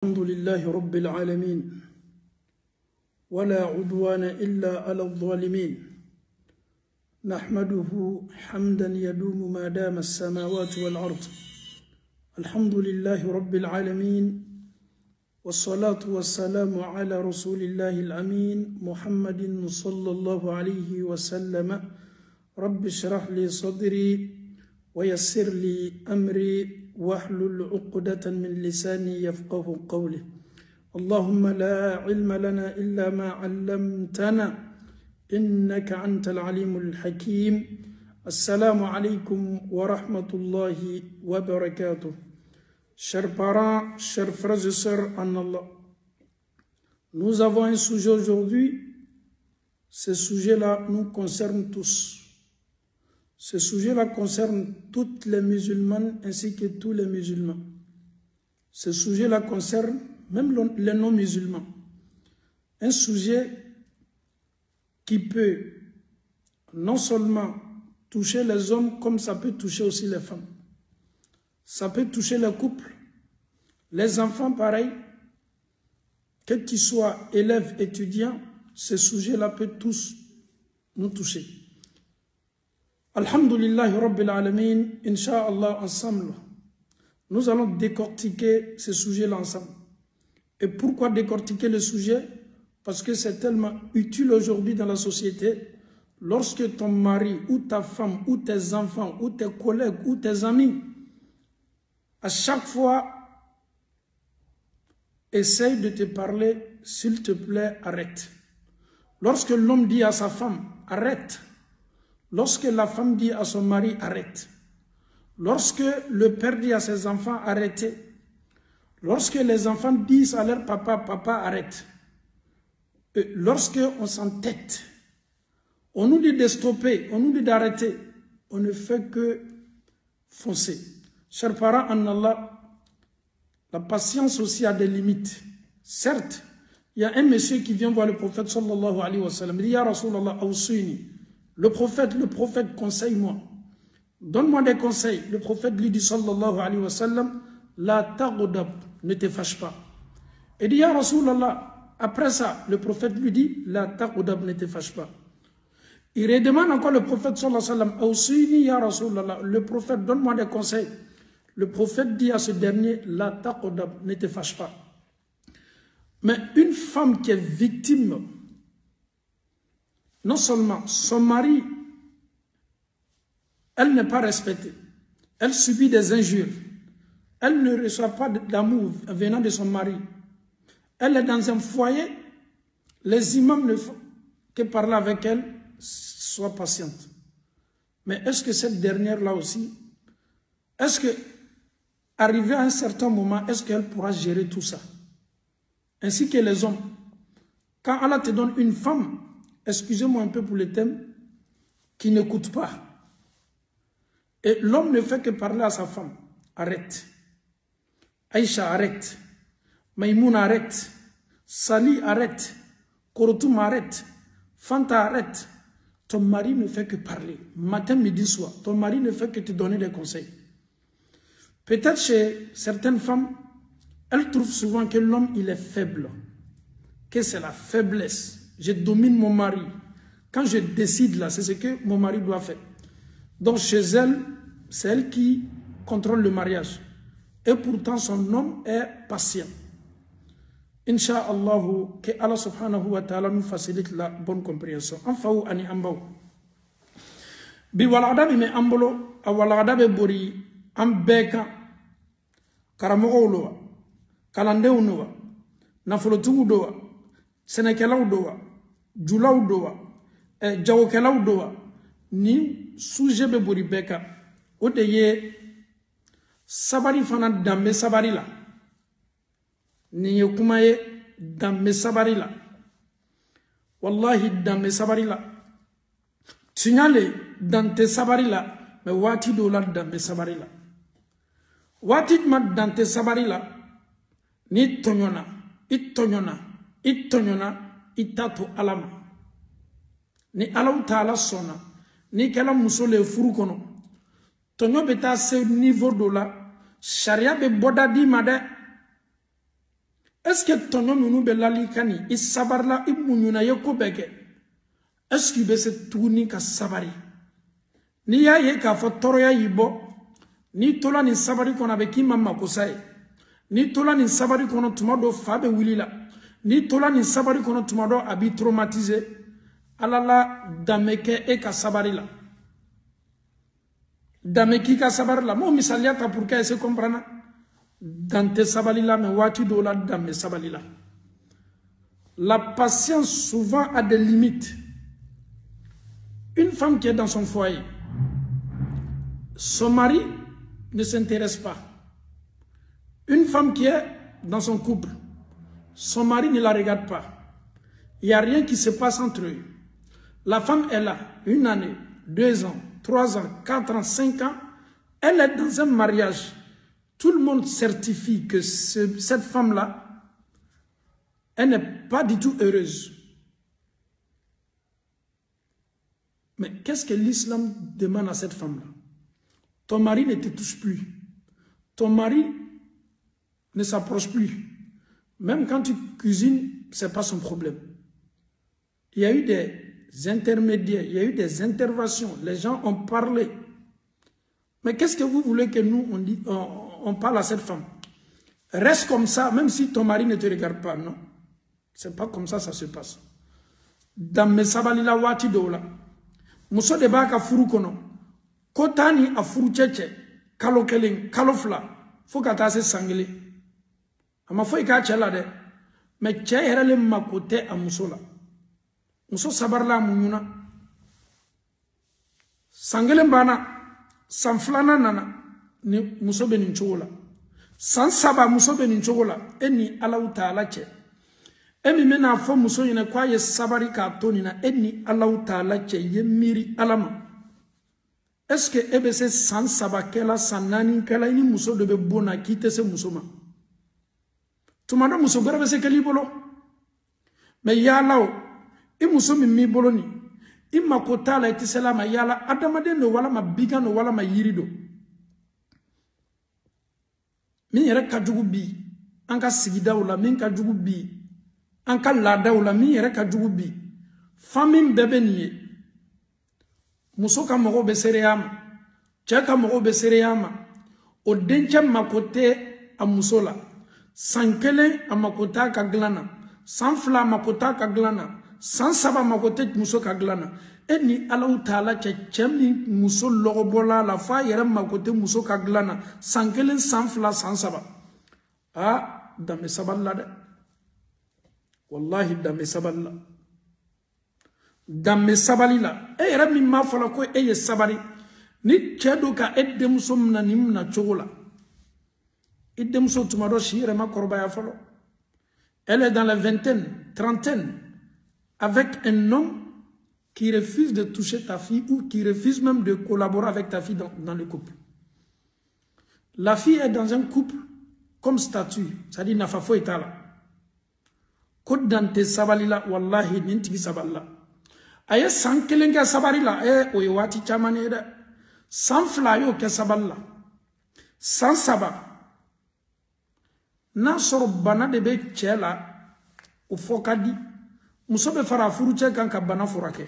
الحمد لله رب العالمين ولا عدوان إلا على الظالمين نحمده حمدا يدوم ما دام السماوات والأرض الحمد لله رب العالمين والصلاة والسلام على رسول الله الأمين محمد صلى الله عليه وسلم رب اشرح لي صدري ويسر لي أمري واحلل عقدة من لساني يفقه قولي اللهم لا علم لنا إلا ما علمتنا إنك أنت العليم الحكيم السلام عليكم ورحمة الله وبركاته. Chers parents, chers frères et sœurs en Allah, nous avons un sujet aujourd'hui. Ce sujet-là nous concerne tous. Ce sujet-là concerne toutes les musulmanes ainsi que tous les musulmans. Ce sujet-là concerne même les non-musulmans. Un sujet qui peut non seulement toucher les hommes comme ça peut toucher aussi les femmes. Ça peut toucher les couples, les enfants pareil. Que tu sois élève, étudiant, ce sujet-là peut tous nous toucher. Alhamdulillah Rabbil Alamin, Inch'Allah ensemble, nous allons décortiquer ce sujet-là ensemble. Et pourquoi décortiquer le sujet? Parce que c'est tellement utile aujourd'hui dans la société. Lorsque ton mari ou ta femme ou tes enfants ou tes collègues ou tes amis, à chaque fois, essaye de te parler, s'il te plaît, arrête. Lorsque l'homme dit à sa femme, arrête. Lorsque la femme dit à son mari, arrête. Lorsque le père dit à ses enfants, arrêtez. Lorsque les enfants disent à leur papa, papa, arrête. Et lorsque on s'entête, on nous dit de stopper, on nous dit d'arrêter, on ne fait que foncer. Chers parents en Allah, la patience aussi a des limites. Certes, il y a un monsieur qui vient voir le prophète sallallahu alayhi wa sallam. Il dit, Ya Rasulallah, awsini. Le prophète, conseille-moi. Donne-moi des conseils. Le prophète lui dit, sallallahu alayhi wa sallam, la taghdab, ne te fâche pas. Il dit, Ya Rasulallah, après ça, le prophète lui dit, la taghdab, ne te fâche pas. Il redemande encore le prophète, sallallahu alayhi wa sallam, awsini ya Rasulallah. Le prophète, donne-moi des conseils. Le prophète dit à ce dernier, la taghdab, ne te fâche pas. Mais une femme qui est victime, non seulement son mari, elle n'est pas respectée, elle subit des injures, elle ne reçoit pas d'amour venant de son mari, elle est dans un foyer, les imams ne font que parler avec elle, sois patiente. Mais est-ce que cette dernière-là aussi, est-ce que, arrivé à un certain moment, est-ce qu'elle pourra gérer tout ça? Ainsi que les hommes. Quand Allah te donne une femme, excusez-moi un peu pour le thème, qui n'écoute pas. Et l'homme ne fait que parler à sa femme. Arrête. Aïcha, arrête. Maïmouna, arrête. Sali, arrête. Korotoum, arrête. Fanta, arrête. Ton mari ne fait que parler. Matin, midi, soir. Ton mari ne fait que te donner des conseils. Peut-être chez certaines femmes, elles trouvent souvent que l'homme, il est faible. Que c'est la faiblesse. Je domine mon mari. Quand je décide là, c'est ce que mon mari doit faire. Donc chez elle, c'est elle qui contrôle le mariage. Et pourtant son homme est patient. Inch'Allah, que Allah subhanahu wa ta'ala nous facilite la bonne compréhension. Enfin, ani ambaw. Bi walada bi me ambolo, a walada be bori ambeka karamogo loa, kalandeu noa, nafolotugu doa, senekelaw doa, julaw doa, jawokelaw doa, ni sujet be bori beka, o de ye sabari fana dambe sabari la. Ni ye kuma ye dambe sabari la. Wallahi dambe sabari la. Signale dante sabari la, mais wati do la dambe sabari la. Wati ma dante sabari la, ni tonyona, itonyona, itatu alama. Ni alaw ta'ala sona, ni kala musole furu kono. Tonyo beta se niveau do la, sharia be boda di made. Est-ce que ton nom nous belali kani is sabarla imunyuna yeko beke? Est-ce qu'il se tourner ka sabari? Ni ya ye ka fotoroya yibo ni tola ni sabari kona beki mama kosai ni tola ni sabari kono tumado fabe wilila ni tola ni sabari kono tumado abi traumatisé alala dameke e ka sabari la dameki ka sabari la mo misaliata pour que se comprenne dans tes sabali la mais wati do la dame sabali la. La patience souvent a des limites. Une femme qui est dans son foyer, son mari ne s'intéresse pas. Une femme qui est dans son couple, son mari ne la regarde pas. Il n'y a rien qui se passe entre eux. La femme est là, 1 année, 2 ans, 3 ans, 4 ans, 5 ans. Elle est dans un mariage. Tout le monde certifie que cette femme-là, elle n'est pas du tout heureuse. Mais qu'est-ce que l'islam demande à cette femme-là? Ton mari ne te touche plus. Ton mari ne s'approche plus. Même quand tu cuisines, ce n'est pas son problème. Il y a eu des intermédiaires, il y a eu des interventions. Les gens ont parlé. Mais qu'est-ce que vous voulez que nous, on parle à cette femme? Reste comme ça, même si ton mari ne te regarde pas, non. C'est pas comme ça se passe. Dans mes sabalila wati dola, muso de baka furu kono, kotani a furu cheche, kalo keleng, kalo fla, fokata se sangele. Ama foi ka chela de, me che herele makote a muso la. Muso sabarla munyuna. Sangele mbana, sanflana nana, ni muso benin chogola. San saba muso benin chogola, eni Allahu Ta'ala che. Emi mena fo muso yine kwa ye sabari ka toni na eni Allahu Ta'ala che ye miri alama. Est-ce que ebe se san saba kela sanani kela ini muso de be bona kite se muso ma? Tumana muso bere be se keli bolo. Me yala o I muso mi bolo ni I makota la iti selama yala adamade no wala ma biga no wala ma yirido. Min yere ka jugu bi an ka sigida o la min ka jugu bi an ka lada o la min yere ka jugu bi famine bebe ni ye muso ka mogo be sereyama che ka mogo be sereyama o denche makote a muso la sankele a makota ka glana sanfla makota ka glana san saba makote muso ka glana eni Allahu Ta'ala chemi muso logobola la fa yere makote muso ka glana sankele sanfla san saba dame saballa de wallahi dame saballa dame sabalila yere mi ma fala ko ye sabari ni chedo ka edemso mna nimna chogola edemso tumado shire makorba ya falo. Elle est dans la vingtaine, trentaine, avec un homme qui refuse de toucher ta fille ou qui refuse même de collaborer avec ta fille dans le couple. La fille est dans un couple comme statut, c'est-à-dire nafafo itala. Kod dante sabalila wallahi nintigi saballa. Aye sankelenga sabarila oyewati chamane da. San flayo ke saballa. San saba. Na soro bana de be chela o fokadi muso be fara furu che kan ka bana furake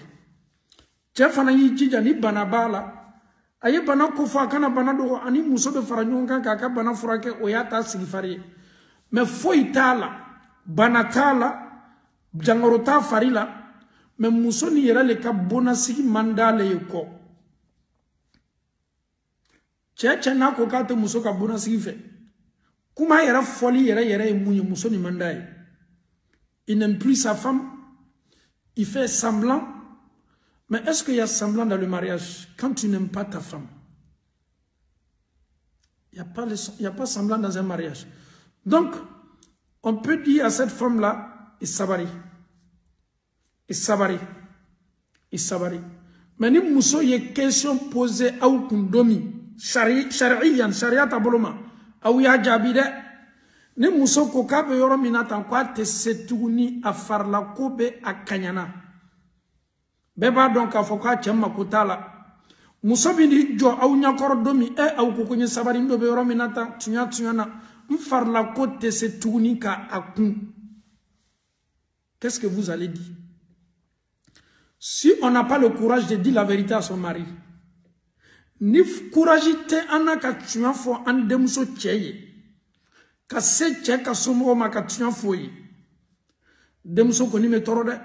che fana yi jija ni bana bala aye bana ko fa kana bana do ani muso be fara nyon kan ka bana furake o yata sigifari me foi tala bana tala jangoro ta farila me muso ni yera le ka bona sigi mandale yoko che na ko ka te muso ka bona sigi fe Kuma yera folie yera mouye muso ni mandaye. Il n'aime plus sa femme. Il fait semblant. Mais est-ce qu'il y a semblant dans le mariage quand tu n'aimes pas ta femme? Il n'y a pas semblant dans un mariage. Donc, on peut dire à cette femme-là, il sabari. Il sabari. Il sabari. Mais ni muso y question posée à kundomi. Sharia taboloma. Awya jabide ni muso ko kabe yoro minata kwa te setuni afarla kobe akanyana beba donc afoka chemma kutala muso bindi jo awnya koro domi aw ko kunye sabari ndo be yoro minata tunya na m'farla côté c'est tunika akun. Qu'est-ce que vous allez dire? Si on n'a pas le courage de dire la vérité à son mari, ni courage te anaka tuan fo an demso tcheye. Ka se tche ka somo ma ka tuan foyi. Demso koni me torode.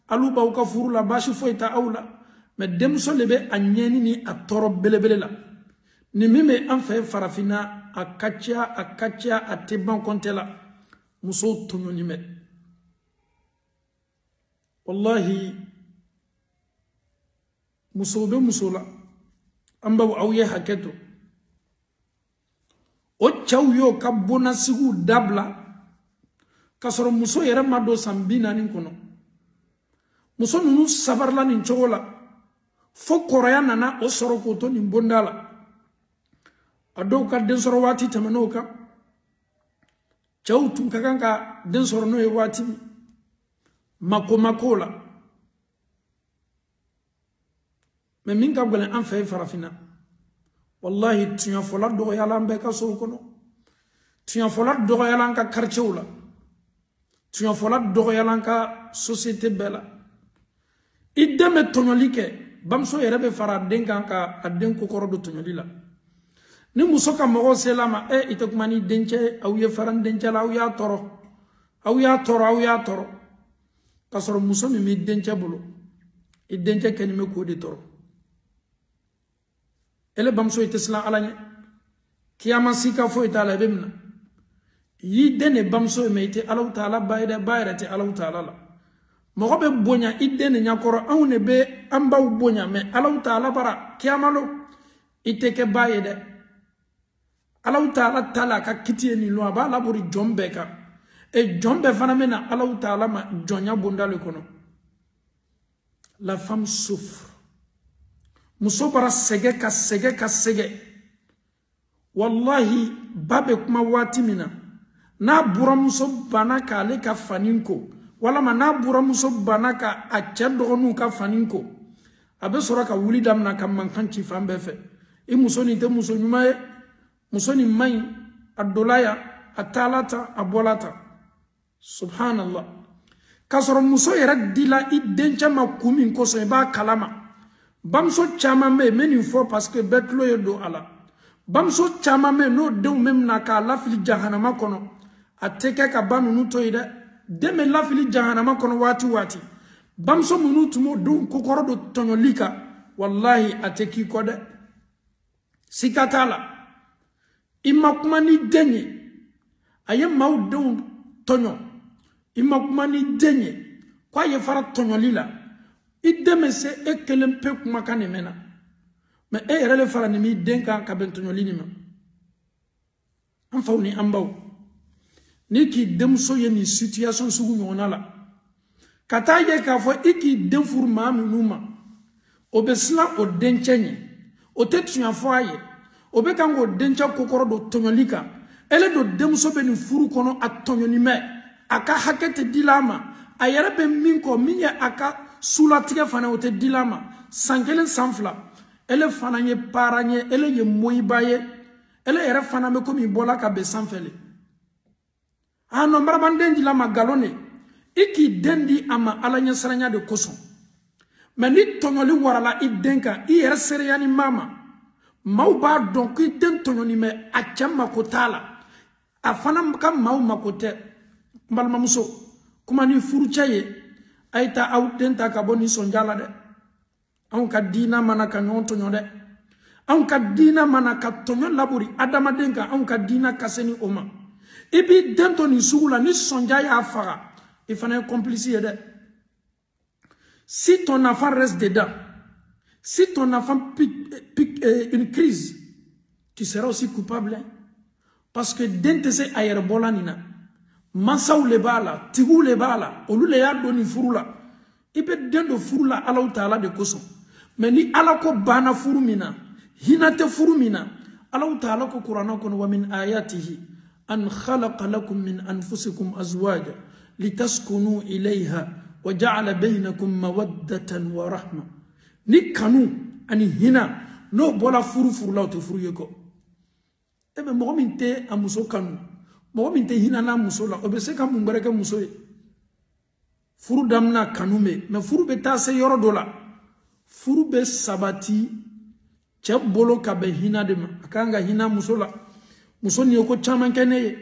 Aluba uka furu la bashi foyi ta aula. Mais demso lebe anyeni ni a toro belebele la. Ni mime an fe farafina a katia a teban konte la. Muso tonyo ni me. Wallahi muso be muso la. Amba awye haketo. O chaw yo ka bona sigu dabla. Kasoro muso yere mado sambina nin kono. Muso nunu sabarla nin chogola. Fo koraya nana o soro koto nin bondala. Ado ka den soro wati tamano ka. Chaw tun kakanka den soro no e wati. Mako la. Mais min ka gole an fay farafina. Wallahi tuya fola do yala mbe ka so kono. Tuya fola do yala ka quartier la. Tuya fola do yala ka société bela. Ideme tonoli ke bamso yerebe fara denga ka aden kokoro do tonoli la. Ni musoka mogo selama itokumani denche au ye faran denche la au ya toro. Au ya toro. Kasoro muso mi denche bolo. Denche keni me ko de toro. Ele bamso itesla alanye kiyama sika fo itala bemna yi dene bamso meite Allah taala bayre te Allah taala la mo be bonya idene nyakoro awne be amba bonya me Allah taala bara kiyama lo iteke bayede Allah taala tala ka kitiye ni lo aba la buri jombe ka e jombe fana mena Allah taala ma jonya bondale kono. La femme souffre. Muso bara sege ka sege. Wallahi babe kuma wati mina. Na bura muso bana ka ale ka faninko. Wala ma na bura muso bana ka a cɛ dɔgɔninw ka faninko. A bɛ sɔrɔ ka wuli damina ka mankan ci fan bɛɛ fɛ. I muso nin tɛ muso ɲuman ye. Muso nin man ɲi. A dola ya. A taala ta. A bɔla ta. Subhanallah. K'a sɔrɔ muso yɛrɛ dila i dencɛ ma kun min kosɔn i b'a kalama. Bamso chaman me menin fo parce que betlo ye do ala. Bamso chaman me no denw mem na ka lafili jahanama kono. Ateke ka banu nuto ide. Deme lafili jahanama kono wati. Bamso munutumo do kokoro do tonyolika. Wallahi ateki kode. Sikatala. Imakumani denye. Aye mau denw tonyo. Imakumani denye. Kwa ye fara tonyolila. Ideme se ekelen pe kuma kane mena. Me yerele fara ni mi denka ka bentonyo lini ma. Anfa ni ambaw. Ni ki demso ye ni situation sugu nyona la. Kata ye ka fo iki demfur ma numa. Obesla o denchenye. O tetunya fo aye. Obe kango dencha kokoro do tonyolika. Ele do demso be ni furu kono atonyo ni me. Aka hakete dilama. Ayere be minko minye aka sula tige fana ote dilama sankelen sanfla ele fana ye paranye ele ye moibaye ele ere fana me komi bola ka be sanfele ano mbarabanden dilama galone iki dendi ama alanya saranya de koson mani tonyoli warala idenka i ere sereyani mama mauba donc iden tonyoni me achama kotala afana kam mau makote mbalma muso kuma ni furuchaye aita autenta ka boni sonjala de on ka dina mana ka nyonto nyode on ka dina mana ka tonyo laburi adama denka on ka dina kaseni oma ibi dento ni sugula ni sonja ya fara il fallait complice de si ton enfant reste dedans si ton enfant pique une crise tu seras aussi coupable parce que dente se ayer bolanina Mansaw le bala, tigou le bala, olu le ya doni furula. Ibe dendo furula Allah Ta'ala de koso. Mais ni Allah ko bana furumina, hinate furumina. Allah Ta'ala ko Qur'ana ko wa min ayatihi an khalaqa lakum min anfusikum azwaja litaskunu ilayha wa ja'ala bainakum mawaddatan wa rahma. Ni kanu ani hina no bola furu furula o te furu yeko. Ebe mo min te amuso kanu. mo min te hinana muso la obese ka mun baraka muso ye furu damna kanume me furu be ta se yoro dola furu be sabati che bolo ka be hina de ma akanga hina muso la muso ni ko chaman kene ye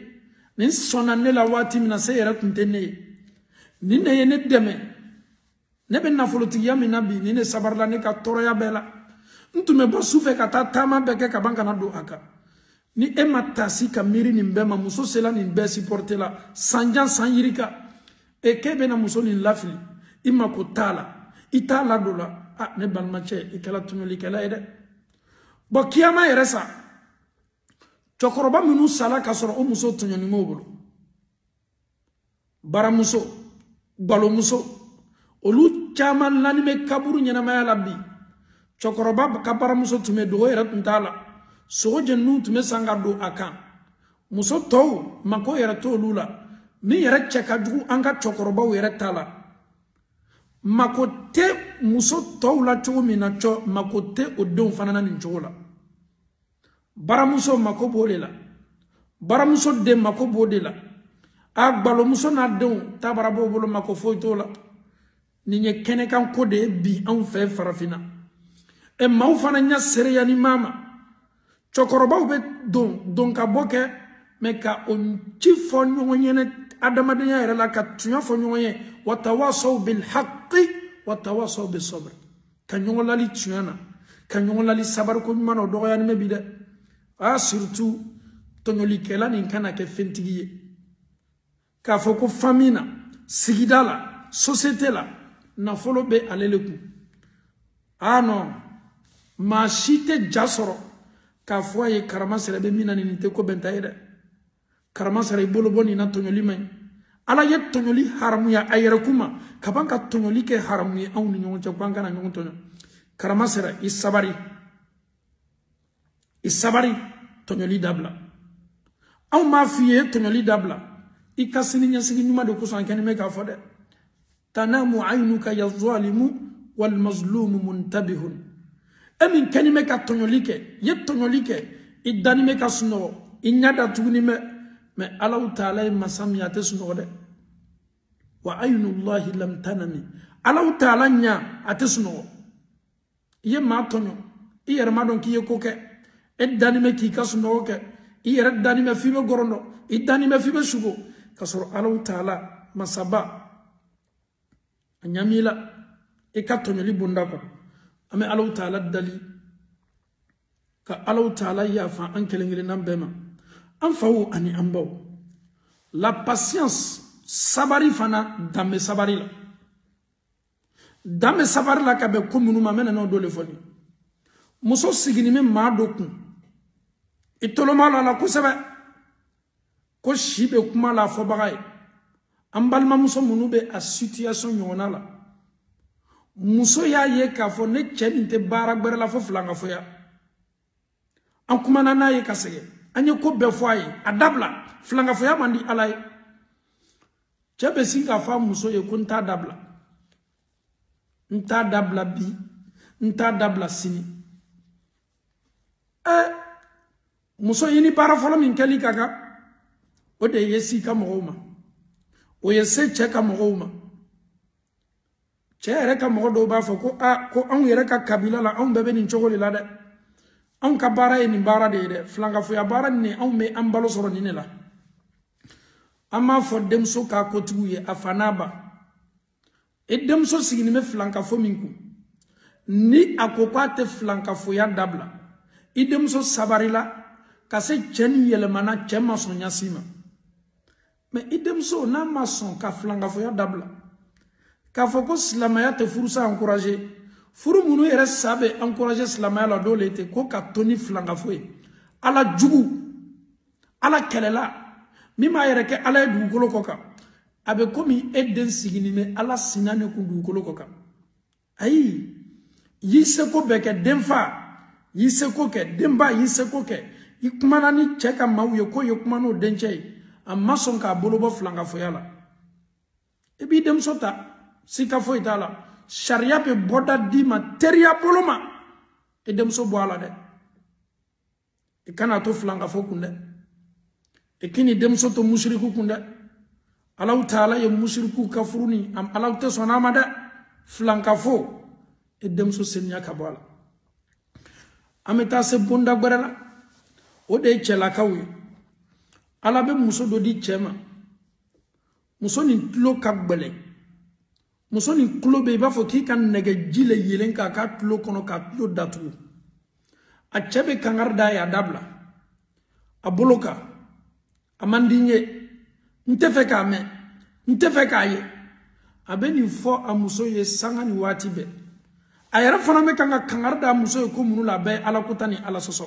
nin sona ne la wati mina se yera kuntene ye ni ne ye ne deme ne be na foloti ya mina bi ni ne sabarla ne ka toro ya bela ntume bo sufe ka ta tama beke ka banka na do aka ni ema tasi ka miri ni mbema muso sela ni mbe supporter la sanjan sanyirika e kebe na muso ni lafili ima ko tala itala dola ah ne balmache ikala tunyoli kala ede bo kiyama yeresa chokoroba minu sala kasoro o muso tunyoni mobolo bara muso balo muso olu chaman lani me kaburu nyana maya labbi chokoroba kabara muso tume do yera tuntala so jennu tume sanga do akan muso to mako yera to lula mi yera cheka dugu anga chokoroba yera tala makote muso to la chogo mina cho makote o don fanana ni chogola baramuso mako bolela baramuso de mako bodela agbalo muso na don tabarabo bolo mako foitola ni nye kene kan kode bi an fe farafina e maw fana nya sereya ni mama chokoroba be don ka boke me ka on ci fo nyonyene adamade ya era la ka tunya fo nyonye watawasaw bil haqqi watawasaw bis sabr kan nyonla li tunyana kan nyonla li sabar ko mano do ya ni me bi de a surtout tonyoli kela ni kana ke fentigiye ka fo ko famina sigidala société la na folo be aleleku ano ma shite jasoro ka fo ye karama sere be mina ni te ko benta ede karama sere bolo boni na tonyoli may ala ye tonyoli haramu ya ayere kuma kabanka tonyoli ke haramu ya awni nyon cha banka na nyon tonyo karama sere isabari tonyoli dabla aw ma fiye tonyoli dabla ikasini nyasigi nyuma de kusan kene me ka fode tanamu aynuka ya zalimu wal mazlum muntabihun amin kene me ka tonyoli ke ye tonyoli ke idani me ka suno inyada tuguni me Allah ta'ala masam ya tesno de wa aynullahi lam tanami Allah ta'ala nya atesno ye ma tonyo iyer ma don ki ye koke edani me ki kasno ke iyer dani me fibe gorondo idani me fibe sugo kasoro Allah ta'ala masaba nyamila e katonyo li bunda ko ame Allah ta'ala dali ka Allah ta'ala ya fa an kelengire nambema an fawo ani ambaw la patience sabari fana dame sabari la ka be ko munu ma mena no dole foni muso sigini me ma dokun itoloma la ko sebe ko shibe kuma la fo bagay ambalma muso munu be a situation yona la muso ya ye ka fo ne cheninte bara gbere la fo flanga fo ya an kuma na ye ka sege anye ko be fo ayi adabla flanga fo ya mandi alay chebe singa fa muso ye ko nta dabla bi nta dabla sini muso yini bara fo min kali kaka o de yesi ka mogoma o yese che ka mogoma che ere ka mogodo ba fo ko an yere ka kabila la an bebe ni chogoli la de an ka bara ni bara de flanga fo ya bara ni an me an balo soro ni ne la ama fo demso ka kotuye afanaba e demso sigini me flanga fo minku ni akokate flanga fo ya dabla e demso sabarila kase cheni yele mana chema sonya sima me e demso na mason ka flanga fo ya dabla ka fo ko islamaya te furusa encourager furu munu yere sabe encourager islamaya la dole te ko ka toni flanga fo ala jugu ala kelela mima yere ke ala dugukolo koka abe komi eden sigini me ala sinane ku dugukolo koka ayi yiseko beke demfa yiseko ke demba yiseko ke ikumana ni cheka mawye ko yokumano denche amma son ka bolobo flanga fo yala ebi dem sota sika fo itala sharia pe boda di materia boloma edem so boala de e kana to flanga fo kunde e kini demso to mushriku kunda Allah taala ye mushriku kafruni am Allah te sonama de flanka fo e demso senya kabala ameta se bunda gberela o de chela kawi ala be muso do di chema muso ni tlo kagbele muso ni klo be ba fo ki kan nege jile yelen ka tlo kono ka tlo datu a chebe kangarda ya dabla a boloka amandinye ntefe ka me ntefe ka ye abeni fo a muso ye sanga ni wati be ayara fana me kanga kangarda muso ko munu la be ala kutani ala soso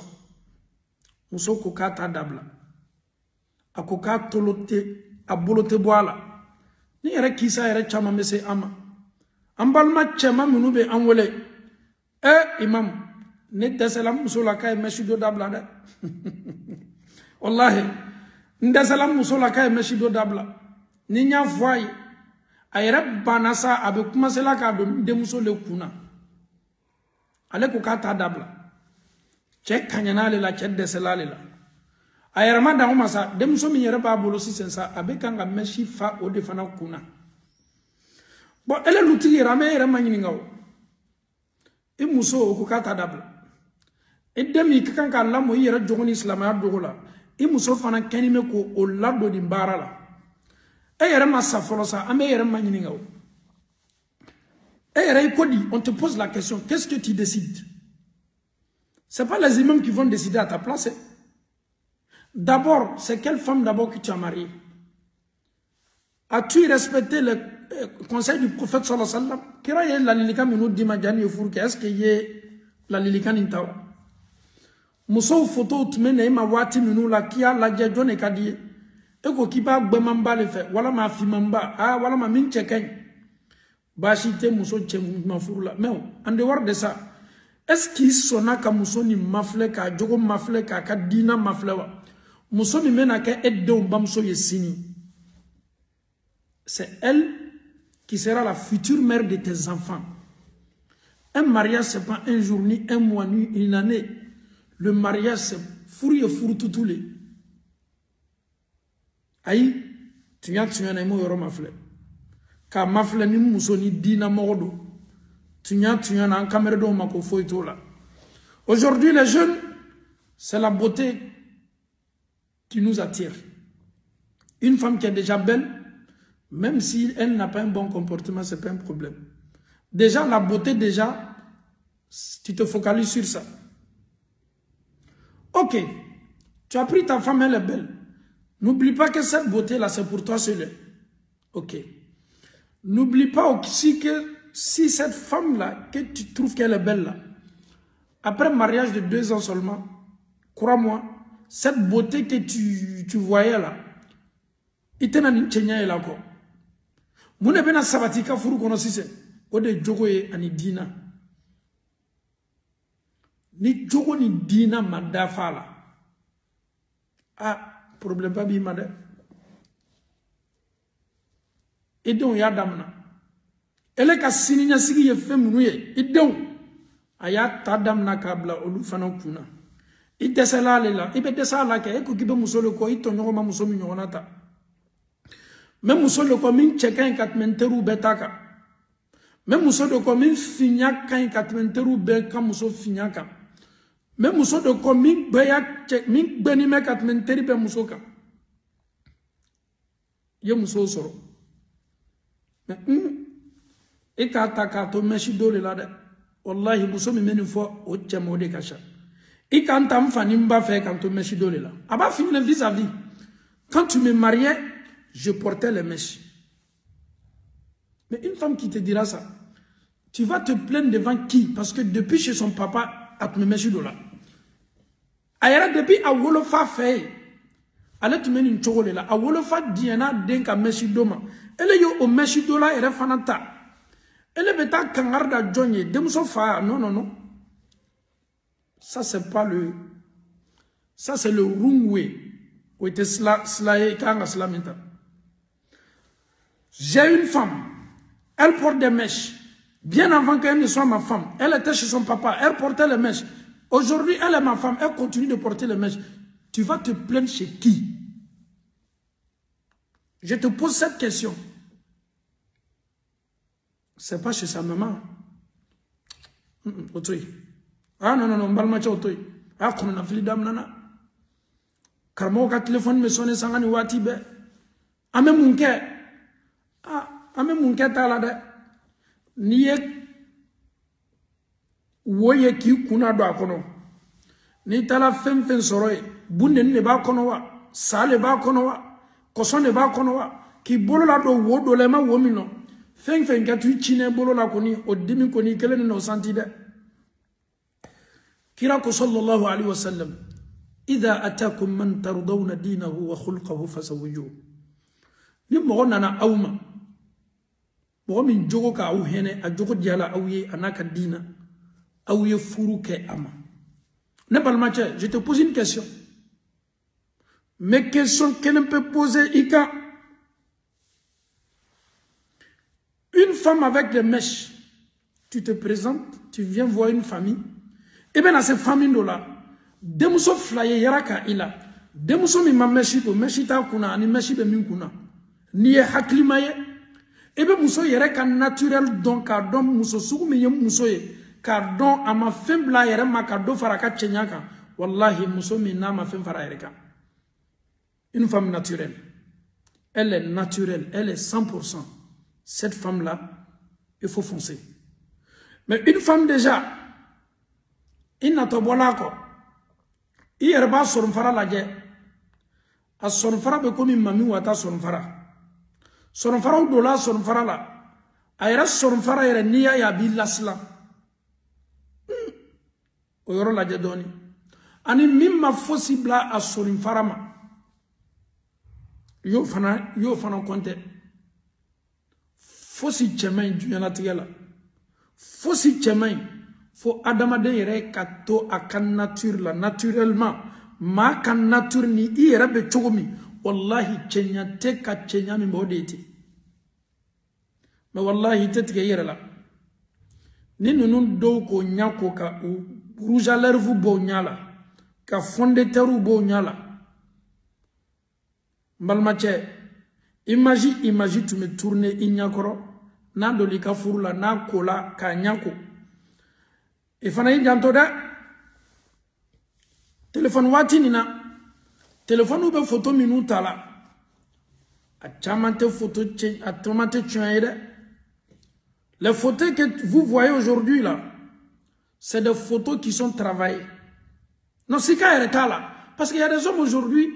muso ko ka ta dabla akoka tolote abolote boala ni yere kisa yere chama mese ama ambalma chama munube anwole imam ne dasalam musola kay meshido dabla da wallahi ndasalam musola kay meshido dabla ni nya voy ayere banasa abe kuma sela ka do de musole kuna ale ko kata dabla che kanyanale la che deselale la ayere manda umasa de muso mi yere ba bolo sisensa abe kanga meshi fa o de fana kuna bo ele lutigi rame yere manyini ngaw e muso ko kata dabla e demi kanka la mo yere jogoni islamaya dogola e muso fana kenime ko o lado di barala e yere massa folosa ame yere manyini ngaw e yere ko di on te pose la question qu'est-ce que tu décides? C'est pas les imams qui vont décider à ta place. D'abord, c'est quelle femme d'abord que tu as mariée? As-tu respecté le conseil du prophète sallallahu alayhi wa sallam? Kira ye la lilika minu dimajani yofurke. Est-ce que ye la lilika nintawa? Muso photo tumene ima wati minu la kia la jajone kadiye. Eko kiba gbemamba le fe. Wala ma fimamba. Wala ma minche keng. Bashite muso chemu mafurula. Mais en dehors de ça, est-ce qu'il sonna ka muso ni mafle ka jogo mafle ka dina mafle wa? Muso mi mena ke edde bamso yesini. C'est elle qui sera la future mère de tes enfants. Un mariage c'est pas un jour ni un mois ni une année. Le mariage c'est fourri et fourri tout les. Aïe, tu n'as mo yoro mafle. Ka mafle ni muso ni dina modo. Tu n'as un caméra d'homme à foito là. Aujourd'hui, les jeunes, c'est la beauté qui nous attire. Une femme qui est déjà belle, même si elle n'a pas un bon comportement, ce n'est pas un problème. Déjà, la beauté, déjà, tu te focalises sur ça. Ok, tu as pris ta femme, elle est belle. N'oublie pas que cette beauté-là, c'est pour toi seul. Ok. N'oublie pas aussi que si cette femme-là, que tu trouves qu'elle est belle là, après mariage de 2 ans seulement, crois-moi, cette beauté que tu voyais là, il te n'a ni tchenya là quoi. Moune bena sabatika furu kono sise, ode jogo ye ani dina. Ni jogo ni dina madafa là. Problème pas bi made. Et donc ya damna. Elle ka sininya sigi ye femnuye idon aya tadam na kabla olu fana kuna idesela lela ibe desala ke ko gibe musolo ko ito nyoma musomi nyonata même musolo ko min cheken katmenteru betaka même musolo ko min finya kan katmenteru be ka muso finya ka même musolo ko min beya chek min beni me katmenteri be musoka ye muso soro et quand tu meshi dole là, wallahi muso mi meni fo o chemo de kasha. Et quand tu fani mba fait quand tu meshi dole là. Aba fini vis-à-vis. Quand tu me mariais, je portais les mèches. Mais une femme qui te dira ça, tu vas te plaindre devant qui? Parce que depuis chez son papa, à te meshi dole là. Ayara depuis a wolofa fait. Ale tu meni nchogole là. A wolofa diana denka meshi doma. Elle yo o meshi dola ere fanata. Elle est bêta kangarda jonye demso fa non. Ça c'est pas le ça c'est le wrong way. Où était slaye kanga slamenta. J'ai une femme. Elle porte des mèches. Bien avant qu'elle ne soit ma femme, elle était chez son papa, elle portait les mèches. Aujourd'hui, elle est ma femme, elle continue de porter les mèches. Tu vas te plaindre chez qui? Je te pose cette question. C'est pas chez sa maman. Ah non, non, non, balmacha otoy. Ah, qu'on a fait dame nana. Karmo ka téléphone me sonne sangani wati be. Ame munke. Ah, ame munke tala de. Niye woye ki kuna do akono. Ni tala fem soroye. Bunde ne ba kono wa. Sale ba kono wa. Kosone ba kono wa. Ki bolo la do wodo le ma womino. Feng ka tu chine bolo la koni o dimi koni kele no santi de. Kira ko sallallahu alayhi wa sallam. Idha atakum man tardawna dinahu wa khulqahu fasawiju. Ni mo nana awma. Mo min jogo ka aw hene a jogo diala awye anaka dina. Awye furu ke ama. Ne balmache, je te pose une question. Mais question qu'elle peut poser Ika. Une femme avec des mèches, tu te présentes, tu viens voir une famille. Et bien dans cette famille-là, demuso flaye yaraka ila. Demuso mi ma meshi to meshi ta kuna ani meshi be min kuna. Ni e haklimaye. Et bien muso yaraka naturel donc don muso sugu mi yem muso ye. Car don ama fembla yere ma ka do faraka chenyaka. Wallahi muso mi na ma fem fara yaraka. Une femme naturelle. Elle est naturelle, elle est 100%. Cette femme-là, il faut foncer. Mais une femme déjà, il n'a pas voilà quoi. Il n'y a pas son fara la guerre. A son fara be comme mami ou ata son fara. Son fara ou dola son fara la. A ira son fara ira niya ya bi lasla. O yoro la jedoni. Ani mimma possible a son fara ma. Yo fana konte. Fosi chemain du yanatigala. Fosi chemain. Fo adamade yere kato akan nature la. Naturellement. Ma kan nature ni iyere be chogomi. Wallahi chenya te ka chenya mi mbodeti. Mais wallahi te tige yere la. Ni nunun do ko nyako ka ou rouge à lèvres bo nyala. Ka fond de terre bo nyala. Malmache. Imagine tu me tourner inyakoro. Na dolika furula na kola ka nyako. E fana janto da. Téléphone wati nina. Téléphone ou be photo minuta la. A chamante photo a tomate tuaire. Les photos que vous voyez aujourd'hui là, c'est des photos qui sont travaillées. Non, c'est qu'à là. Parce qu'il y a des hommes aujourd'hui,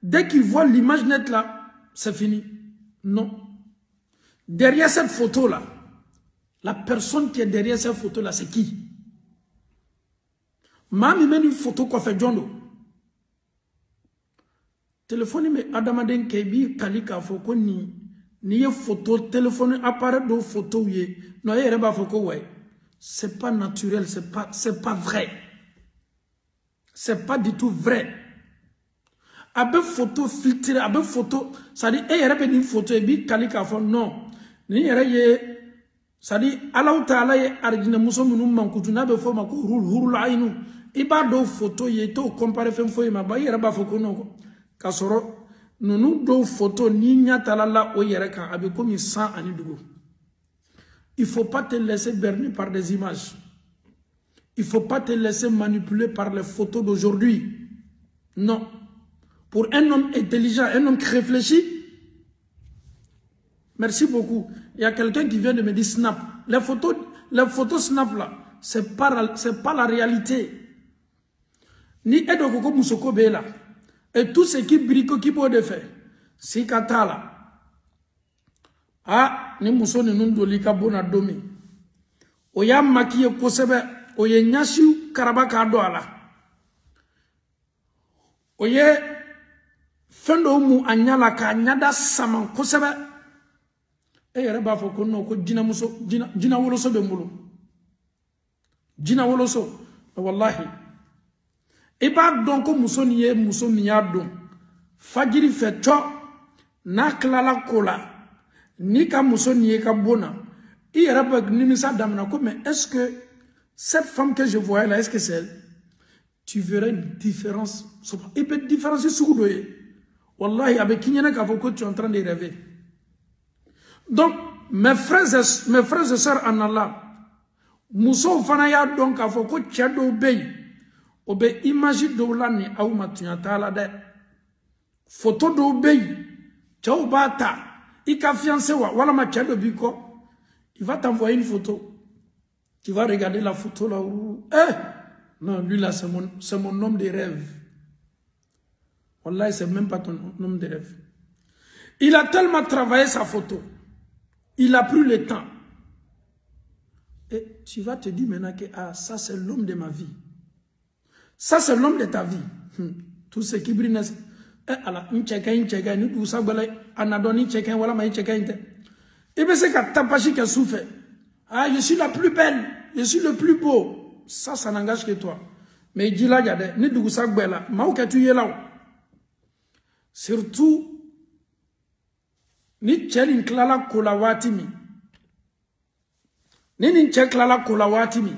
dès qu'ils voient l'image nette là, c'est fini. Non. Derrière cette photo-là, la personne qui est derrière cette photo-là, c'est qui? Mami mène une photo qu'on fait Jondo. Téléphone, mais Adamaden Kebi, Kalika, Foko, ni photo, téléphone, appareil de photo, non, il y a Foko, ouais. C'est pas naturel, c'est pas vrai. C'est pas du tout vrai. Avec photo filtrée, avec photo, ça dit, il y a une photo, et puis Kalika, non. Ni yere ye sadi Allah Taala ye arjina muso munu mankutu na be fo mako hurul ainu iba do photo ye to compare fem fo ma ba yere ba fo ko no ka soro nunu do photo ni nyata la o yere kan abe comme 100 ani dugo. Il faut pas te laisser berner par des images. Il faut pas te laisser manipuler par les photos d'aujourd'hui. Non. Pour un homme intelligent, un homme qui réfléchit. Merci beaucoup. Il y a quelqu'un qui vient de me dire Snap. Les photos Snap là, c'est pas la réalité. Ni Edo Koko Musoko Bela. Et tout ce qui brico qui peut de faire. Si Katala. Ah, ni Muso ni Nundo Lika Bona Domi. Oya Makiye Kosebe. Oye Nyashu Karabaka Doala. Oye Fendo Mu Anyala Ka Nyada Saman Kosebe. Et il y a ko no ko jina woloso be mbulu jina woloso wallahi e ba don ko muso mi ya don fajiri fe to na klala kola ni ka muso niye ka bona il y a pas nimisa damna ko mais est-ce que cette femme que je voyais là est-ce que c'est elle? Tu verras une différence et peut différencier sugudoye Wallahi, avec qui que tu es en train de rêver. Donc, mes frères et sœurs en Allah, Mousso Fanaya donc a fait que tu as obé image de l'année à où tu as de photo d'obé, tu as bata, il a fiancé wa, voilà ma tchado biko, il va t'envoyer une photo. Tu vas regarder la photo là où, non, lui là, c'est mon homme de rêve. Wallah, c'est même pas ton homme de rêve. Il a tellement travaillé sa photo. Il a pris le temps. Et tu vas te dire maintenant que ça c'est l'homme de ma vie. Ça c'est l'homme de ta vie. Tout ce qui brille. Alors, une cheka, nous tout ça, anadoni cheka, voilà ma cheka. Et bien c'est qu'à tapachi qui a souffert. Je suis la plus belle, je suis le plus beau. Ça n'engage que toi. Mais il dit là, regardez, ni tout ça, là, ma que tu es là. Surtout, ni chelin klala kola watimi. Ni chelin kola watimi.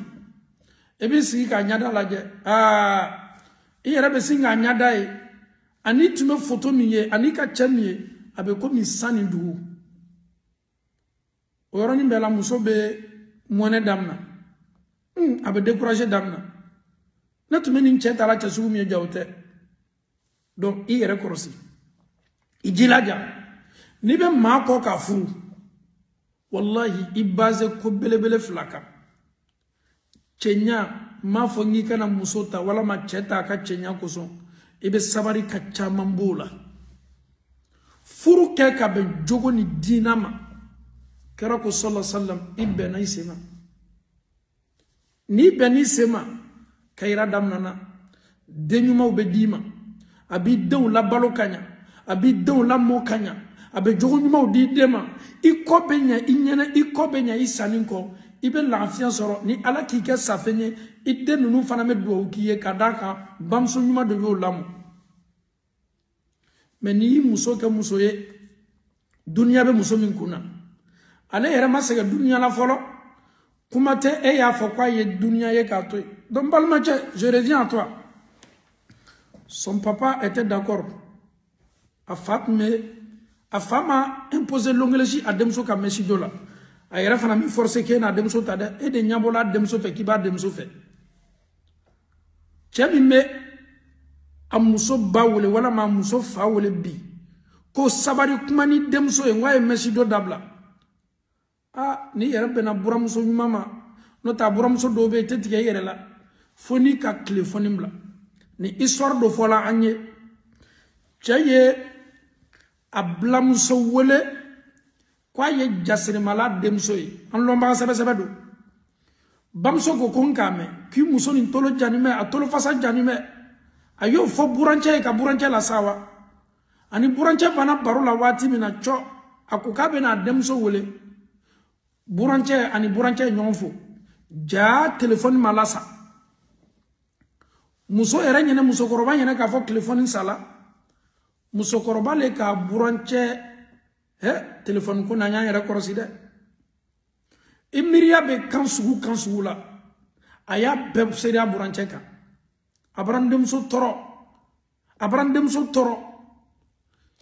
Ebi si ka nyada la je. Iyere be si nga nyada e. Ani tume photo miye, ani ka chemie, abe ko mi sani du. Oroni bela muso be mwene damna. Abe décourager damna. Na tume ni cheta la chesu mi jaote. Donc iyere korosi. Ijilaja. Nibe mako ka furu. Wallahi ibaze ko belebele flaka. Chenya ma fongi kana musota wala ma cheta ka chenya koso. Ibe sabari ka chamambola. Furu ke ka ben jogo ni dinama. Kera ko sallallahu alaihi wasallam ibe na isema. Ni beni sema kaira damnana. Denyuma ubedima. Abi dew la balokanya. Abi dew la mokanya. Abe jogo nyuma odi dema. Iko benya inyene iko benya isaninko. Ibe l'enfiant soro ni ala ki ke safenye ide nunu fana me do kiye kadaka bamso nyuma de yo lamu. Mais ni muso ke muso ye dunya be muso min kuna. Ale yere masega dunya la folo kumate e ya fo kwa ye dunya ye ka toy. Donc balmache, je reviens à toi. Son papa était d'accord. A femme a imposé l'ongleji à Demso ka meshi dola. A yera fana mi forcé ke na Demso tada e de nyabola Demso fe ki ba Demso fe. Chemi me a muso ba wole wala ma muso fa wole bi. Ko sabari kuma ni Demso e ngwa e meshi do dabla. Ni yera bena buramuso mama no ta buramuso do be tetige yere la. Foni ka téléphone bla. Ni histoire do fola anye. Chaye a blamuso wole kwa ye jasiri malade demso yi an lomba sebe do bamso ko konkame ki muso ni tolo janime a tolo fasa janime ayo fo buranche ka buranche la sawa ani buranche bana baro la wati mina cho akukabe na demso wole buranche ani buranche nyonfo ja téléphone malasa muso era nyene muso koroba nyene ka fo téléphone sala muso koroba le ka buranche téléphone ko nanya yera korosi de imiria be kansugu la aya be seria buranche ka abrandem so toro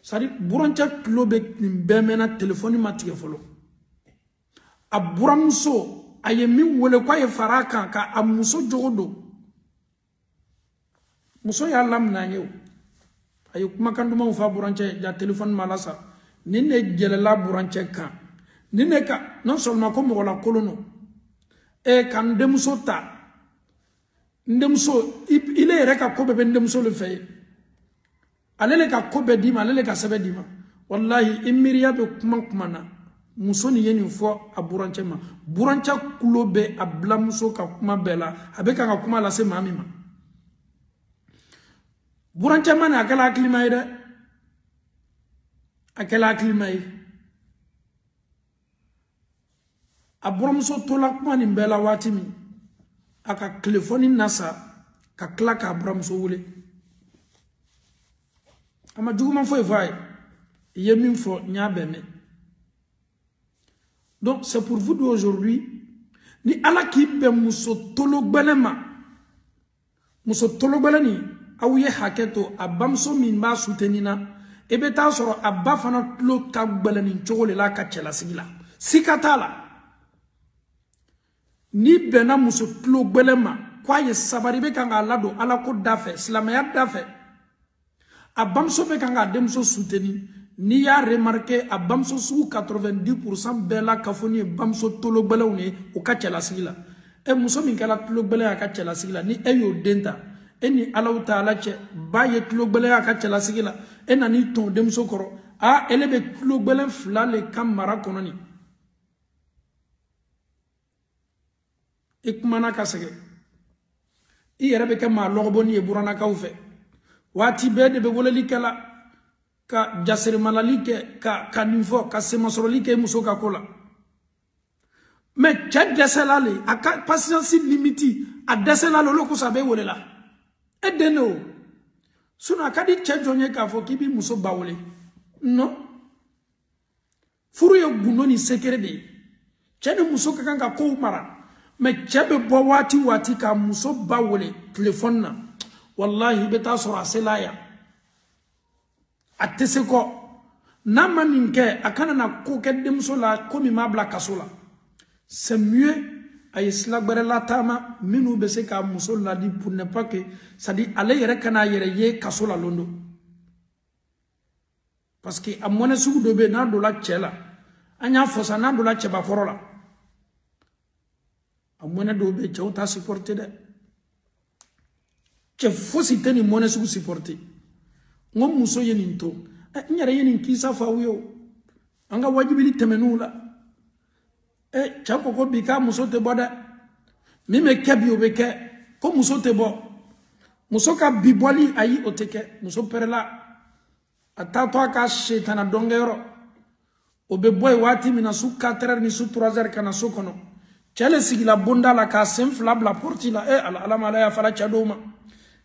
sari buranche klobe nimbemena téléphone matige folo aburamso ayemi wole kwa ye faraka ka amuso jogodo muso ya lam na yew ayo kuma kanduma ufa buranche ja téléphone malasa nine jelela buranche kan nine ka non seulement comme wala kolono e kan demso ta ndemso ile reka ko be ndemso le fay alele ka ko be dima alele ka sebe dima wallahi imiriya be kuma na muso ni yeni fo a buranche ma buranche kulobe a blamso ka kuma bela abeka ka kuma la se mami ma buranche mana akala klima ide akela klimai abromso tola kuma ni bela watimi aka telefoni nasa ka klaka abromso wule ama duguma foi vai yemin fo nyabeme. Donc c'est pour vous d'aujourd'hui ni ala ki be muso tolo belema muso tolo belani awye haketo abamso min ba soutenina e be ta soro abba fana tulo ka gbelani chogole la ka chela sigila sikatala ni bena muso tulo gbelema kwa ye sabari be kanga lado ala ko dafe islamaya dafe abamso be kanga demso souteni ni ya remarqué abamso su 90% bela kafoni bamso tolo gbelawne o ka chela sigila e muso min kala tulo gbele ka chela sigila ni e yo denta eni Allah Taala che baye tulo gbele ka chela sigila enani ton demso koro a elebe tulo gbele flale kamara kononi ikmana kasege i yere be kama logoboni e burana kawfe wati bede be woleli kala ka jasir malalike ka niveau ka semasrolike muso ka kola mais tchad deselale aka patience limiti a deselale loko sabe wolela edeno suna kadi tchadjonye ka fo kibi muso bawole non furu yo gunoni sekere de tchad muso ka kanga ko mara mais tchabe bo wati ka muso bawole telephone na wallahi beta sura selaya atese ko namaninke akana na ko kedde muso la komi mabla kasola. C'est mieux à Islagbere la tama minu bese ka muso la di pour ne pas que ça dit aller yere kana yere ye kasola londo parce que a mone su do be na do la chela anya fosa na do la cheba korola a mone do be chauta supporter de che fosi teni mone su supporter ngom muso yeninto nyare yenin kisa fa wiyo anga wajibili temenula e chako ko bika muso te boda mi me kebi obeke ko muso te bo muso ka biboli ayi oteke muso perela atato aka shetana dongero obe boy wati mina su 4h ni su 3h kana sokono chele sigila bonda la ka senfla bla porti la ala mala ya fala chadoma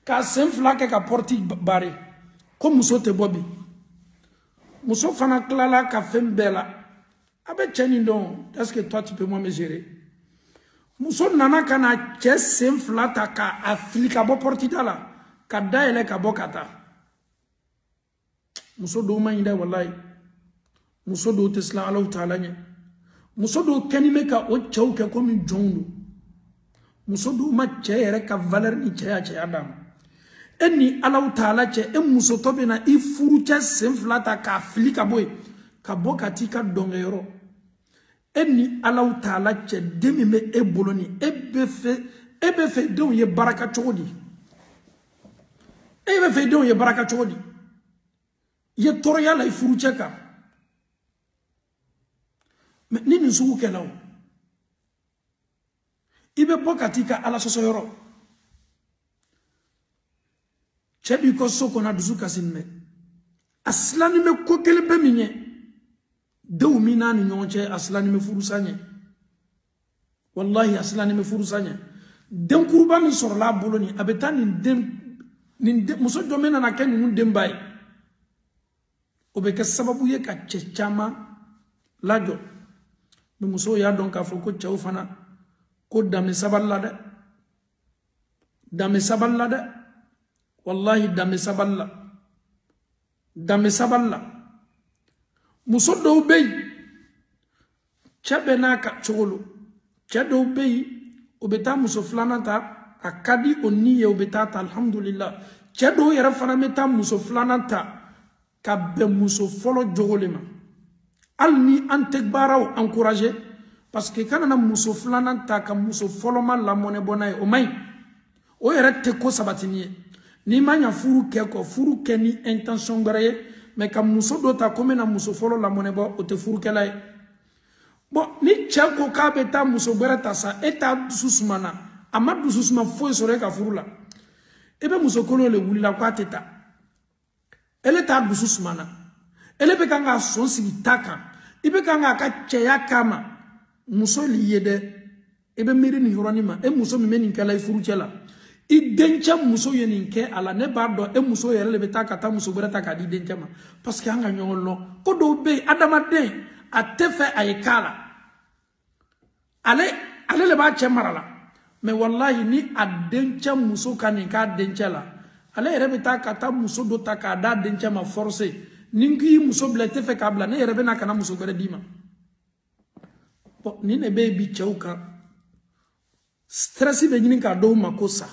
ka senfla ke ka porti bare ko muso te bobi muso fana klala ka fembela abe cheni don est-ce que toi tu peux moi me gérer muso nana kana chesen flata ka afrika bo portidala ka daele ka bokata muso do manyida wallahi muso do tesla Allah Taala nya muso do kenime ka o chauke ko min jondu muso do ma chere ka valeur ni cheya adam eni Allah Taala che e muso to bena I furu chesen flata ka afrika boy ka bokati ka dongero eni Allah Taala che demi me e boloni ebe fe don ye baraka chodi ebe fe don ye baraka chodi ye toroya la ifuru cheka me nini nsuku kelao ibe bokati ka ala soso yoro chebi ko soko na duzuka sinme aslani me ko kelebe minye dew mina ni nyonche aslani me furusanye wallahi aslani me furusanye den kurba mi sor la boloni abetani den muso domena na ken nun den bay obeke sababu ye ka chechama lajo mi muso ya don ka foko chaw fana ko dame saballa de wallahi dame saballa muso do bey chebe na ka cholo chedo bey obeta muso flananta akadi oniye obeta alhamdulillah chedo yara fana meta muso flananta ka be muso folo jogolema alni antekbaraw encourager parce que kana na muso flananta ka muso folo ma la mone bonay o may o yara te ko sabatini ni manya furu ke ko furu ke ni intention gbaraye mais ka muso do ta comme na muso folo la mone bo o te furu ke lay bon ni chako ka beta muso gbara sa eta susumana amadu susuma fo sore ka furu la ebe muso kolo le wuli la kwa teta ele ta susumana ele be kanga son sigi taka ibe kanga ka cheya kama muso liyede ebe miri ni horonima e muso mi meni kala furu chela I dencha muso yeninke ala ne bardo e muso yere le beta kata muso berata ka di dencha ma parce que anga nyolo ko do be adama den atefe ayekala ale le ba chemarala mais wallahi ni adencha muso kaninka dencha la ale yere beta kata muso do ta ka da dencha ma forcer ninki muso bla te fe kabla ne yere bena kana muso gare dima bon ni ne be bi chauka stress be nyini ka do makosa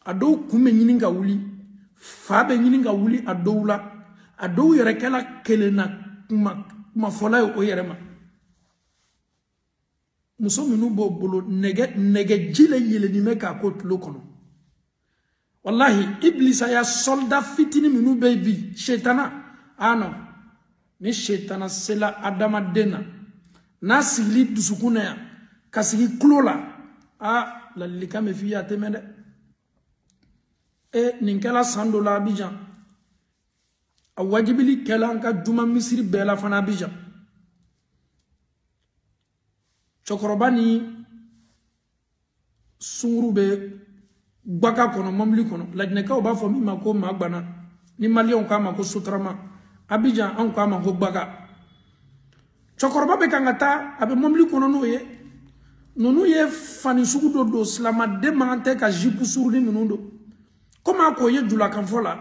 ado kume nyini ka wuli fa be nyini ka wuli adowla ado yere kala kelena ma fola o yere ma muso minu bo bolo nege jile yele ni meka ko tulo kono wallahi iblisa ya soldat fitini minu baby shetana ano ni shetana sela adama dena na sigli dusukuna ya kasigi klola la lika me fiya temede e ninkela $100 Abidjan a wajibili kelanka juma misiri bela fana Abidjan chokorobani sunguru be baka kono mamli kono lajneka oba fo mi mako magbana ni malion ka mako sutrama Abidjan an ka mako baka chokoroba be kangata abe mamli kono no ye fani sugu do slama de mante ka jipu surni nundo koma ko ye dula kan fola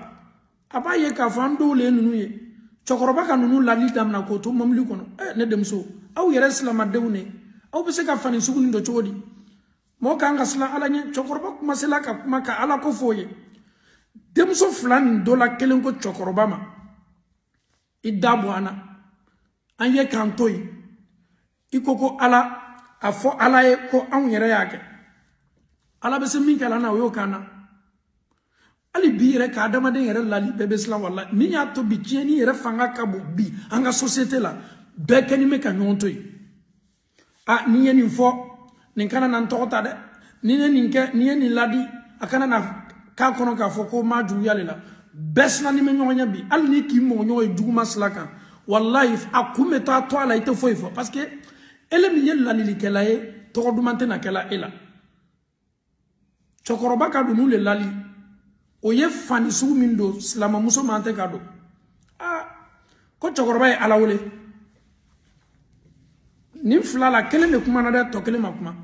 aba ye ka fando le nunu ye chokoroba ka nunu lali damna ko to mamli kono ne demso aw yere slama dewne aw be se ka fani sugu ndo chodi mo kanga sala ala nye chokoroba kuma sela ka kuma ka ala ko foye demso flan dola kelen ko chokoroba ma idabu ana anye kantoy ikoko ala afo ala e ko an yere yake ala be se min kala na yo kana ali bi yere ka adama den yere lali bebe sala wallahi ni ya to bi tieni yere fanga ka bo bi anga société la be keni me ka nyontoy ni yeni fo ninkana nan tokota de ni ni ladi akana na ka kono ka fo ko ma ju yale la besna ni me nyonya bi al ni ki mo nyoy duguma slaka wallahi akume ta to ala ite fo ifo parce que ele mi yel lali likelaye to dumante na kela ela chokoroba ka dunu le lali o ye fani su mindo slama muso mante ka do ko chokoroba e ala wole ni flala kele me kuma na da to kele makuma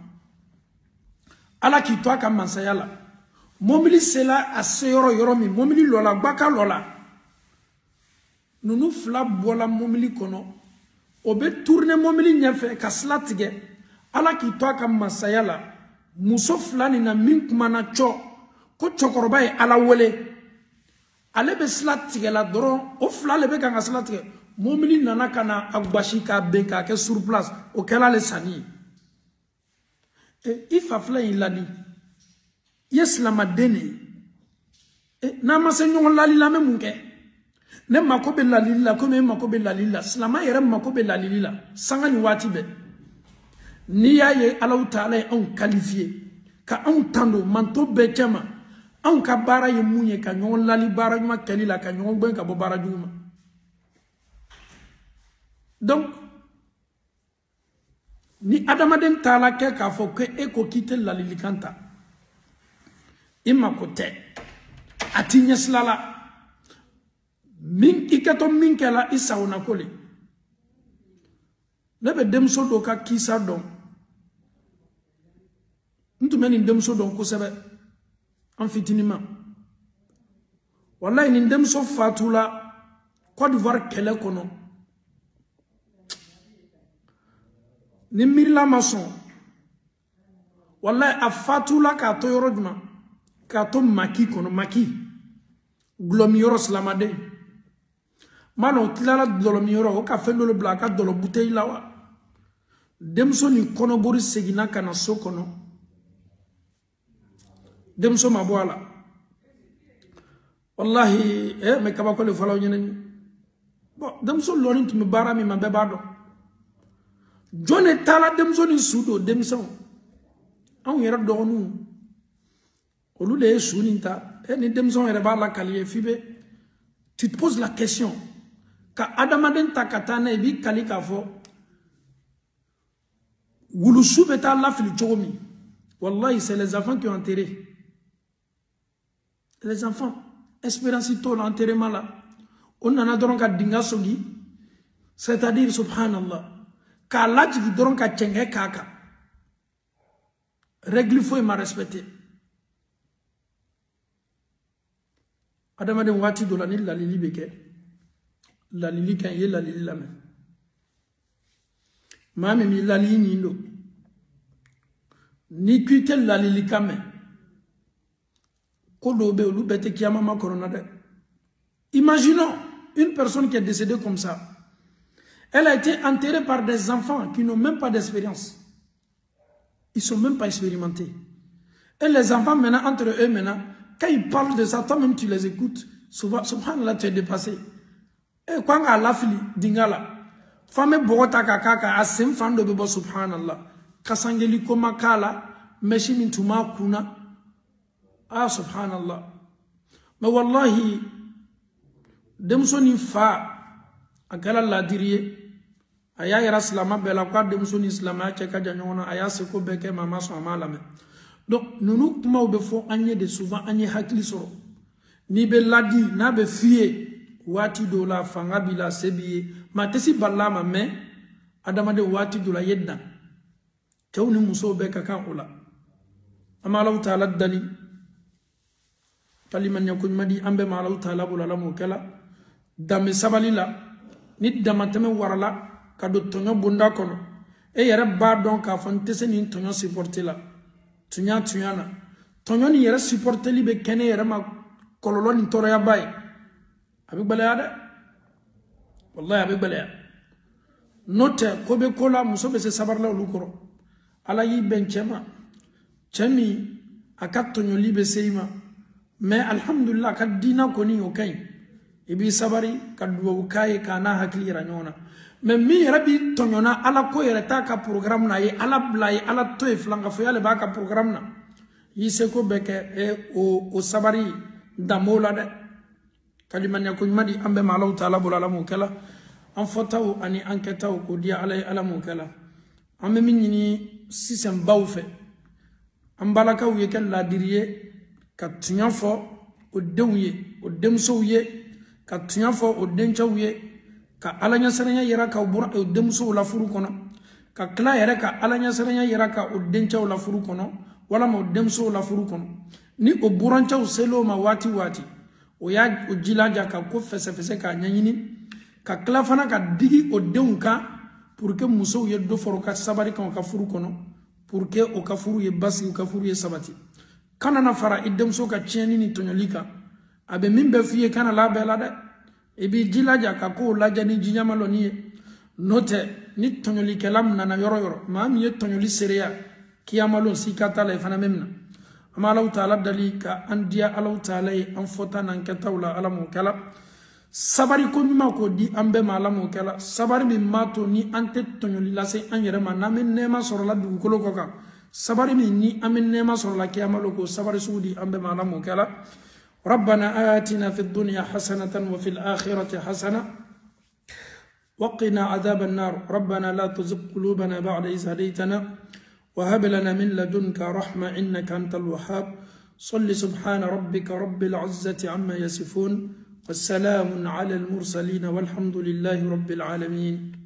ala ki to aka mansayala momili sela aseyoro yoro mi momili lola gbaka lola nunu fla bola momili kono obe tourner momili nyefe ka slatige ala ki to aka mansayala muso flani na min kuma na cho ko chokoroba e ala wole ale be slatige la doro o fla le be ka slatige momili nana kana agbashi ka benka ke sur place o kala le sani ifa fla ilani yeslama dene na masenyo lali la memunke ne makobe lalila ko me makobe lalila slama yere makobe lalila sangani wati be ni yaye Allah taala on qualifié ka on tando manto be chama on ka bara ye munye ka nyon lali bara ma kalila ka nyon ben ka bo bara juma donc ni adama den tala ke ka fo ke e ko kite lalili kanta imma ko te atinya slala min ikato min kala isauna kole lebe demso do ka kisa don ntumeni demso don ko sebe en fitinima wallahi ni demso fatula Côte d'Ivoire kele kono ni mirla mason wallahi afatula ka to yoroduma ka to maki kono maki glomiyoro slamade mano tilala dolomiyoro o ka fendo le blaka dolo bouteille lawa demso ni kono bori segina kana so kono demso mabwala wallahi me kaba ko le falaw ñenen bon demso loni tumi barami ma bebado jone tala demso ni sudo demso an yera dogonu olu le suninta ni demso yera ba la kaliye fibe tu te poses la question ka adamaden takatana bi kalika fo wulusu beta la fili chomi wallahi c'est les enfants qui ont enterré les enfants espérancito l'enterrement là on en a donc à dingasogi c'est-à-dire subhanallah ka laji doron ka chenge kaka règle faut ma respecter adama den wati do la ni la libeke la lili kan ye la lili la men mami mi la lili nindo ni kuite la lili kame kodo be olu bete kiyama ma corona de. Imaginons une personne qui est décédée comme ça. Elle a été enterrée par des enfants qui n'ont même pas d'expérience. Ils ne sont même pas expérimentés. Et les enfants maintenant, entre eux maintenant, quand ils parlent de ça, toi-même tu les écoutes, souvent, subhanallah, tu es dépassé. Et quand on a la fille, dingala, femme bogota kaka, asim fan de bebo subhanallah, kasangeli koma kala, meshi mintuma kuna, ah subhanallah. Mais wallahi, demsoni fa, akala la dirie, aya yara slama bela kwa demsoni slama cheka janyona, aya seko beke mama so amalame. Donc, nous kuma ou befo anye de souvent anye hakli soro. Ni be ladi, na be fiye, wati do la fanga bila sebiye, ma tesi balama me, adama de wati do la yedda. Tew ni muso be kakan ola. Amalaw ta'ala dali. Taliman yakun madi ambe malaw ta'ala bulala mokela. Dame sabalila, ni damateme warala, kado tonyo bunda kono. E yere ba don ka fantese ni tonyo supporte la. Tunya na. Tonyo ni yere supporte li be kene yere ma kololo ni toro ya bay. Abi balaya de. Wallahi abi balaya. Note kobe kola muso be se sabarla ulukoro. Ala yi ben chema. Chemi akat tonyo li be seima. Mais alhamdulillah kad dina koni okay. Ibi sabari kad duwa kai kana hakli ranyona. Mais mi rabi tonyona ala ko yereta ka programme na ye ala blay ala toy flanga fo yale ba ka programme na yise ko beke e o sabari damola de kalimanya ko madi ambe malaw taala bulala mo kala an fotaw ani enquêtaw ko dia ala mo kala ambe minni système bawfe am balaka wi ken la diriye ka tunya fo o dewye o demso ye ka tunya fo o denchaw ye ka alanya saranya yera ka bura o demso la furu kono ka kla yera ka alanya saranya yera ka o denchaw la furu kono wala mo demso la furu kono ni o buranchaw selo ma wati o ya o jilaja ka ko fese ka nyanyini ka kla fana ka digi o deunka pour que muso ye do foro ka sabari kan ka furu kono pour que o ka furu ye basi o ka furu ye sabati kana na fara idemso ka tieni ni tonyolika abe mimbe fiye kana la bela de ebi jilaja ka ko laja ni jinyama loni note ni tonyoli kelam na yoro ma mi tonyoli seria kiyamalo sikata la fana memna amalaw taala dalika andiya alaw taala an fota nan ketawla alamu kala sabari ko nyuma ko di ambe malamu kala sabari mi mato ni ante tonyoli la se an yere ma na men nema soro la du ko ka sabari mi ni amen nema soro la kiyamalo ko sabari sudi ambe malamu kala ربنا آتنا في الدنيا حسنة وفي الآخرة حسنة وقنا عذاب النار ربنا لا تزغ قلوبنا بعد إذ هديتنا وهب لنا من لدنك رحمة إنك أنت الوهاب صل سبحان ربك رب العزة عما يصفون والسلام على المرسلين والحمد لله رب العالمين